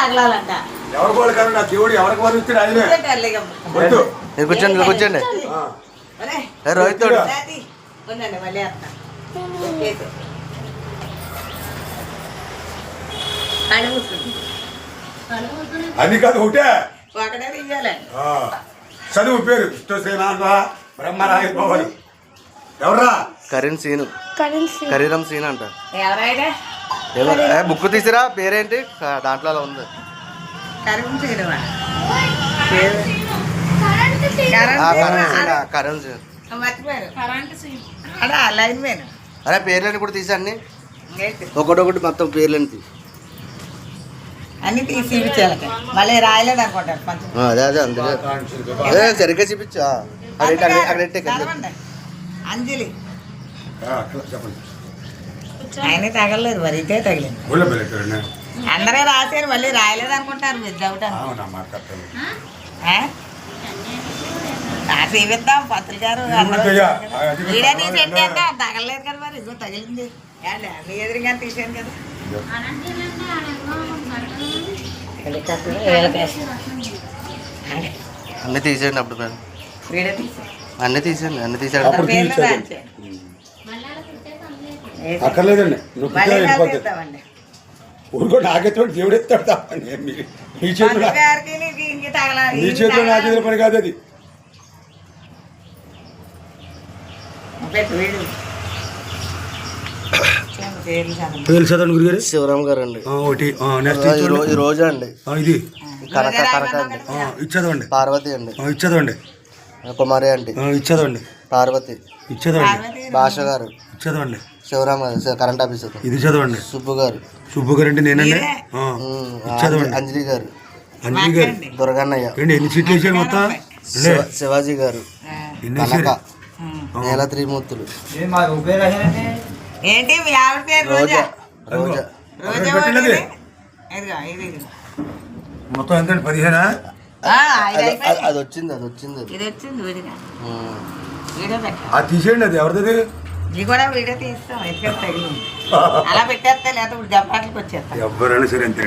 తగలాలంట. ఎవరు కూడా కాదు నా దేవుడు ఎవరికి వరిస్తాడు ఆయనే. వద్దు. కూర్చోండి కూర్చోండి. రోహిత్ ఉండండి మళ్ళీ వస్తా. అది కాదు ఒకటే ఒకటే తీయాలండి. చదువు పేరు విష్ణుసేనాథ బ్రహ్మరాయ భవని. ఎవర్రా? కరీం సీను కరీరం సీన్ అంట. ఎవరైనా బుక్ తీసిరా పేరేంటి దాంట్లో అలా ఉంది. కరీం సీను కరీం సీన్ మర్చిపోయారు. అడా లైన్ మేన్ అదే పేర్లని కూడా తీసి అన్ని ఒకటొకటి మొత్తం పేర్లని తీసి అన్ని తీసి చూపించాలి. మళ్ళీ రాయలేదు అనుకుంటారు కొంచెం. అదే అదే అందుకే అదే సరిగ్గా చూపించు. అంజలి చెప్పండి. ఆయన తగలలేదు మరి ఇదే తగిలింది. అందరూ రాశారు మళ్ళీ రాయలేదు అనుకుంటారు మీరు డౌట్ చూపిద్దాం పంతులు గారు వీడియో తీసి పెట్టేద్దాం. తగలలేదు కదా మరి ఇదిగో తగిలింది. మీ ఎదురుగా తీసాను కదా. అన్నీ తీసేయండి అప్పుడు మేడం. వీడియో తీసా అన్నీ తీసేయండి అన్నీ తీసాడు. అక్కర్లేదండి నువ్వు ఊరుకో. నాకెత్త దేవుడు ఎత్తాడు తప్పండి. నీ చేతిలో నీ చేతిలో నా చేతిలో పని కాదు అది. పేరు చదవండి గురుగారు. శివరామ్ గారు అండి. ఒకటి నెక్స్ట్ ఈ రోజు అండి. ఇది కనక అండి. ఇచ్చేదండి. పార్వతి అండి. ఇచ్చేదండి. కుమారి అండి. ఇచ్చేదండి. పార్వతి. ఇచ్చేదండి. భాష గారు. ఇచ్చేదండి. శివరామ్ గారు కరెంట్ ఆఫీసర్. ఇది చదవండి. సుబ్బు గారు. సుబ్బు గారు అంటే నేనండి. అంజలి గారు. అంజలి గారు. దుర్గన్నయ్య. ఎన్ని సీట్లు వేసారు మొత్తం? శివాజీ గారు. కనక. నేల త్రిమూర్తులు. ఏంటి మీ ఆవిడ పేరు? రోజా. రోజా. మొత్తం ఎంతండి? 15? అది వచ్చింది అది వచ్చింది. ఇది వచ్చింది వీడిగా. వీడియో పెట్టాలి. అది తీసేయండి. అది ఎవరిది? ఇది కూడా వీడియో తీస్తాం. ఎందుకంటే తగిలింది అలా పెట్టేస్తా లేకపోతే ఇప్పుడు దెబ్బకి వచ్చేస్తా. ఎవరైనా సరే అంతే.